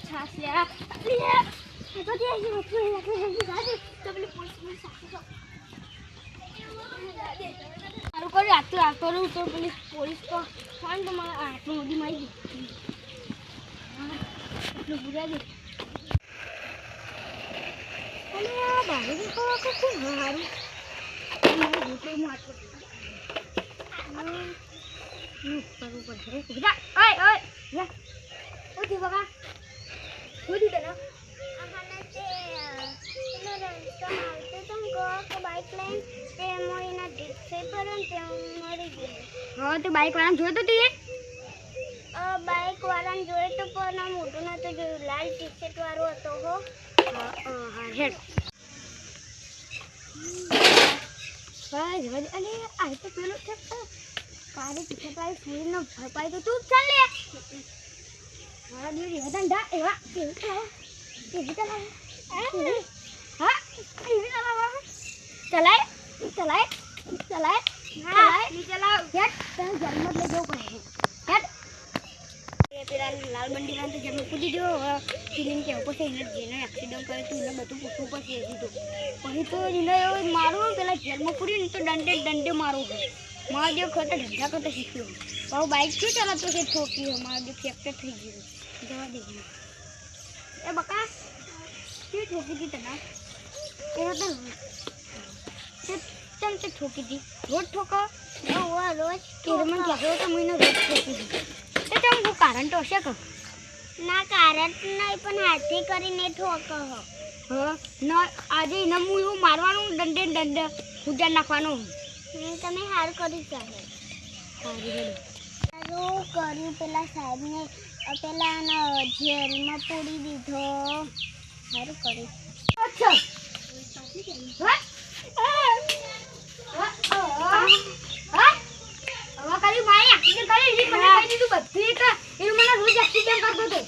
છાસ લ્યા તો તે સારું કર્યું આટલું આ કરું તો પેલી પોલીસ તો ફોન તો મારા આટલું મોદી મારી ગઈ એટલું પૂરા દે અને આ બારે ખાવા ખૂબ સારું કરવું પડશે બધા ઓય ઓય લે ઓથી બકા ઓથી તને આને તે એનો રસ્તો આવતો તો કે બાઈક લઈને તે મોઈના ડિસ્સે પર તે મરી ગઈ હા તે બાઈક વાળાને જોયો તો તું બાઈક વાળાને જોયો તો પણ મોટું નતો જોયું લાલ ટી-શર્ટ વાળો હતો હો હા હેડ ભાઈ અરે આ તો પેલો છે કારે ટી-શર્ટ ફૂલનો ભપાઈ તો તું ચાલ લે મારા દીદી હતા ડા એવા કેવી ચલાવ હા કેવી ચલાવ ચલાય હા ની ચલાવ હેડ તને જન્મ લઈ જવું પડે હેડ એ પેલા લાલ બંડી વાળા તો જન્મ પૂછી દો ફિલિંગ કે ઉપર છે એને જેને એક્સિડન્ટ કર્યો તો એને બધું પૂછવું પડશે સીધું પછી તો એને મારું પેલા જેલમાં પૂરી તો દંડે મારું મારા જેવો ખોટા ધંધા કરતા શીખ્યો ભાવ બાઇક શું ચલાવતો છે ઠોકી મારા જે ફ્રેક્ચર થઈ ગયું જવા દે એ બકા શું ઠોકી હતી તને એ તો ચાલ તે ઠોકી હતી રોજ ઠોકો રોજ કેરમન કહેતો તો મને રોજ ઠોકી હતી તો તમે શું કારણ તો હશે કહો ના કારણ નહીં પણ હાથી કરીને ઠોકો હા ના આજે એને હું એવું મારવાનું દંડે ઉજાર નાખવાનું તમે સારું કર્યું સાહેબ સારું કર્યું પેલા સાહેબને પેલા જેલમાં પૂરી દીધો સારું કર્યું અચ્છા હવે કરી મારી એક્સિડન્ટ કરી મને કહી દીધું બધું એ મને રોજ એક્સિડન્ટ કરતો હતો